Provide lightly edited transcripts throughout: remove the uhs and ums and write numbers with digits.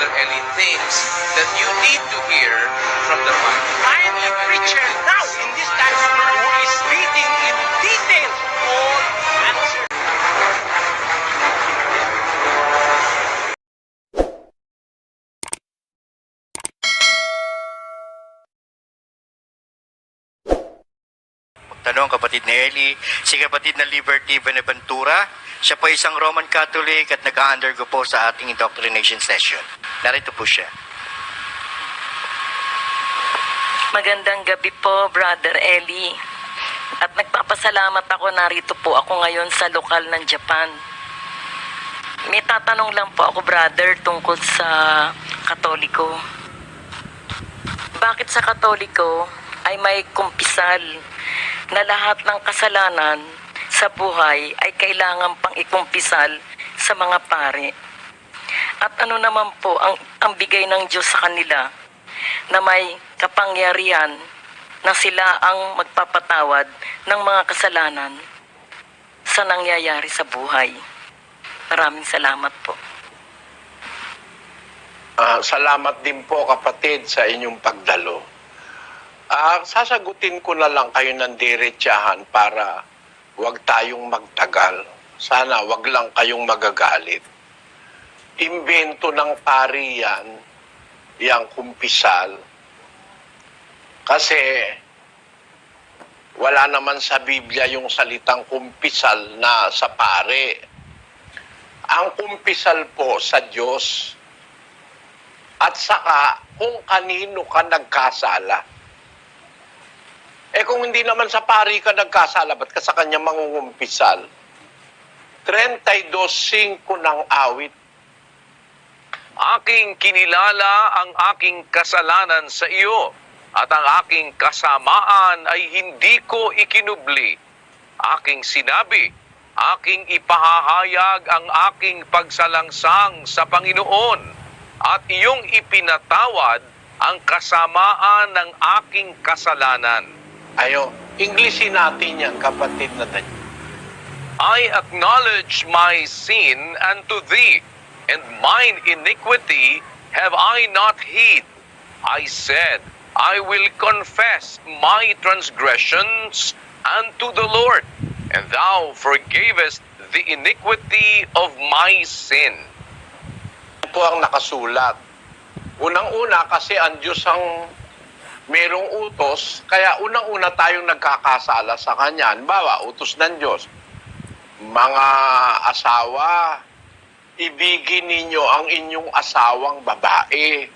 Brother Eli things that you need to hear from the Bible. I am the preacher now in this time who is reading in detail all the answers. Tanong kapatid ni Eli, si kapatid na Liberty Benaventura. Siya po isang Roman Catholic at nag-undergo po sa ating indoctrination session. Narito po siya. Magandang gabi po, Brother Eli. At nagpapasalamat ako, narito po ako ngayon sa lokal ng Japan. May tatanong lang po ako, brother, tungkol sa Katoliko. Bakit sa Katoliko ay may kumpisal na lahat ng kasalanan sa buhay ay kailangan pang ikumpisal sa mga pare? At ano naman po ang bigay ng Diyos sa kanila na may kapangyarihan na sila ang magpapatawad ng mga kasalanan sa nangyayari sa buhay? Maraming salamat po. Salamat din po kapatid sa inyong pagdalo. Sasagutin ko na lang kayo ng diretsahan para wag tayong magtagal. Sana wag lang kayong magagalit. Imbento ng pari yan, yang kumpisal. Kasi wala naman sa Biblia yung salitang kumpisal na sa pare. Ang kumpisal po sa Diyos at saka kung kanino ka nagkasala. Kung hindi naman sa pari ka nagkasala, ba't ka sa kanya mangungumpisal? 32:5 ng awit. Aking kinilala ang aking kasalanan sa iyo, at ang aking kasamaan ay hindi ko ikinubli. Aking sinabi, aking ipahahayag ang aking pagsalangsang sa Panginoon, at iyong ipinatawad ang kasamaan ng aking kasalanan. Englishin natin yan, kapatid na Daniel. I acknowledge my sin unto thee, and mine iniquity have I not hid. I said, I will confess my transgressions unto the Lord, and thou forgavest the iniquity of my sin. Ito ang nakasulat. Unang-una kasi ang Diyos ang merong utos, kaya unang-una tayong nagkakasala sa Kanya. Halimbawa, utos ng Diyos. Mga asawa, ibigin ninyo ang inyong asawang babae.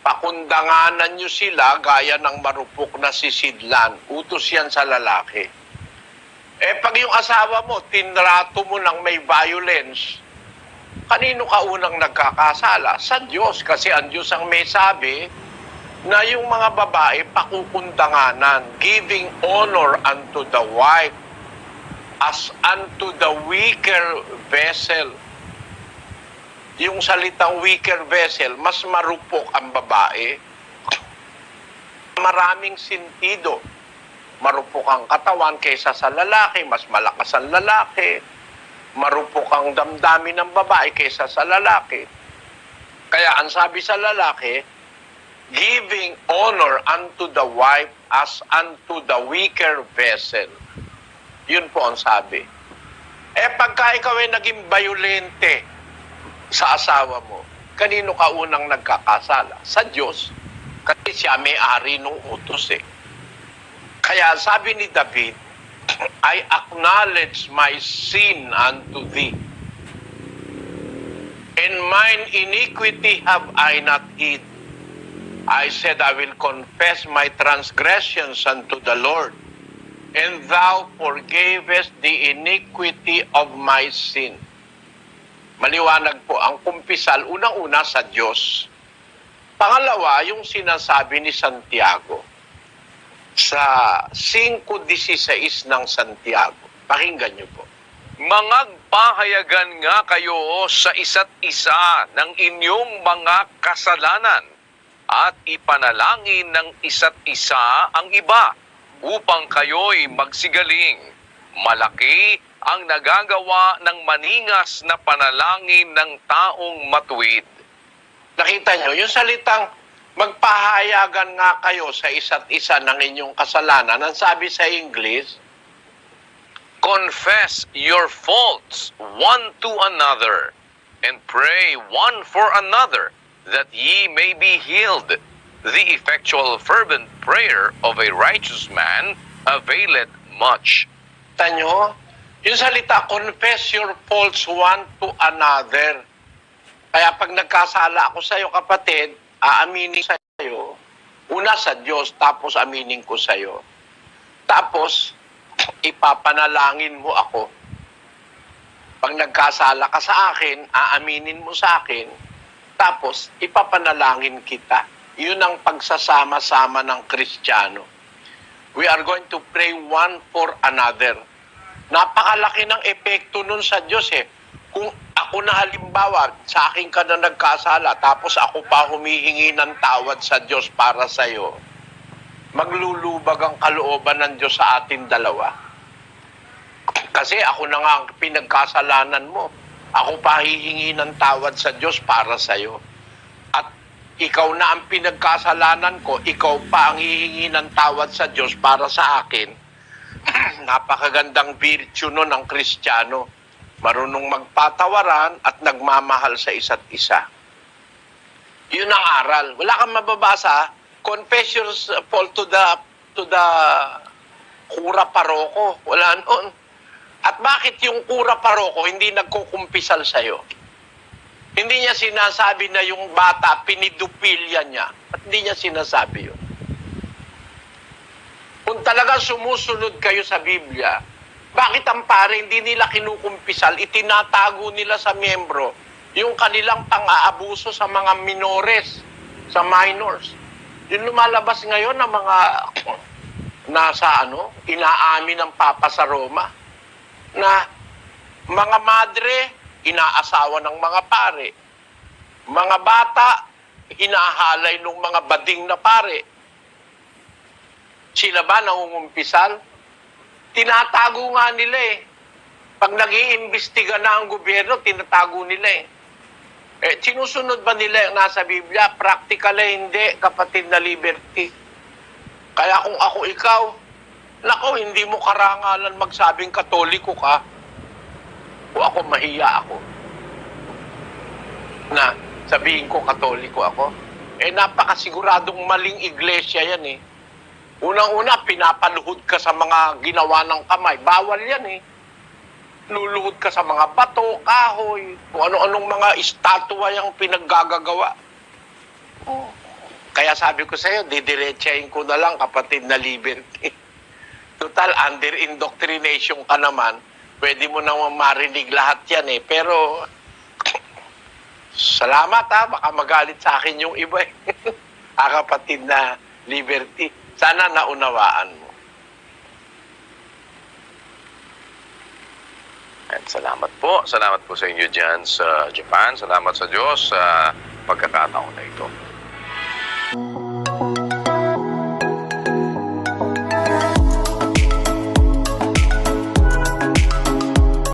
Pakundanganan nyo sila gaya ng marupok na sisidlan. Utos yan sa lalaki. Pag yung asawa mo, tinrato mo ng may violence, kanino ka unang nagkakasala? Sa Diyos. Kasi ang Diyos ang may sabi na yung mga babae pakukundanganan, giving honor unto the wife as unto the weaker vessel. Yung salitang weaker vessel, mas marupok ang babae. Maraming sentido. Marupok ang katawan kaysa sa lalaki, mas malakas ang lalaki. Marupok ang damdamin ng babae kaysa sa lalaki. Kaya ang sabi sa lalaki, giving honor unto the wife as unto the weaker vessel. Yun po ang sabi. Pagka ikaw ay naging violente sa asawa mo, kanino ka unang nagkakasala? Sa Diyos. Kasi siya may-ari ng utos Kaya sabi ni David, I acknowledge my sin unto thee, and mine iniquity have I not hid. I said, I will confess my transgressions unto the Lord, and thou forgavest the iniquity of my sin. Maliwanag po, ang kumpisal, unang-una sa Diyos. Pangalawa, yung sinasabi ni Santiago sa 5:16 ng Santiago. Pakinggan niyo po. Mangagpahayagan nga kayo sa isa't isa ng inyong mga kasalanan, at ipanalangin ng isa't isa ang iba upang kayo'y magsigaling. Malaki ang nagagawa ng maningas na panalangin ng taong matuwid. Nakita nyo, yung salitang magpahayagan nga kayo sa isa't isa ng inyong kasalanan, ang sabi sa English, Confess your faults one to another, and pray one for another, that ye may be healed. The effectual fervent prayer of a righteous man availeth much. kita nyo, yung salita, confess your faults one to another. Kaya pag nagkasala ako sa iyo, kapatid, aaminin sa iyo, una sa Diyos, tapos aminin ko sa iyo. Tapos, ipapanalangin mo ako. Pag nagkasala ka sa akin, aaminin mo sa akin, tapos ipapanalangin kita. Yun ang pagsasama-sama ng Kristiyano. We are going to pray one for another. Napakalaki ng epekto nun sa Diyos eh. Kung ako na halimbawa, sa akin ka na nagkasala, tapos ako pa humihingi ng tawad sa Diyos para sa iyo, maglulubag ang kalooban ng Diyos sa atin dalawa. Kasi ako na nga ang pinagkasalanan mo. Ako pa hihingi ng tawad sa Diyos para sa iyo. At ikaw na ang pinagkasalanan ko, ikaw pa ang hihingi ng tawad sa Diyos para sa akin. Napakagandang virtue nun ng Kristiyano. Marunong magpatawaran at nagmamahal sa isa't isa. Yun ang aral. Wala kang mababasa. Confess your fault to the kura paroko. Wala noon. At bakit yung kura paroko hindi nagkukumpisal sa'yo? Hindi niya sinasabi na yung bata, pinidupilya niya. At hindi niya sinasabi yun. Kung talaga sumusunod kayo sa Biblia, bakit ang pare hindi nila kinukumpisal, itinatago nila sa miyembro yung kanilang pang-aabuso sa mga minores, sa minors? Yung lumalabas ngayon ng mga nasa inaamin ng Papa sa Roma, na mga madre, inaasawa ng mga pare. Mga bata, hinahalay ng mga bading na pare. Sila ba nangungumpisal? Tinatago nga nila eh. Pag nag-iimbestiga na ang gobyerno, tinatago nila eh. Sinusunod ba nila yung nasa Biblia? Practical eh, hindi, kapatid na Liberty. Kaya kung ako ikaw, nako, hindi mo karangalan magsabing Katoliko ka. O ako, mahiya ako. Na sabihin ko Katoliko ako. Napakasiguradong maling iglesia yan eh. Unang-una, pinapaluhod ka sa mga ginawa ng kamay. Bawal yan eh. Luluhod ka sa mga bato, kahoy, kung ano-anong mga estatwa yung pinaggagawa. Kaya sabi ko sa'yo, didiretsahin ko na lang, kapatid na Liberty. Total, under indoctrination ka naman, pwede mo naman marinig lahat yan eh. Pero, salamat ha, baka magalit sa akin yung iba eh. Kapatid na Liberty. Sana naunawaan mo. And salamat po. Salamat po sa inyo dyan sa Japan. Salamat sa Diyos sa pagkakataon na ito.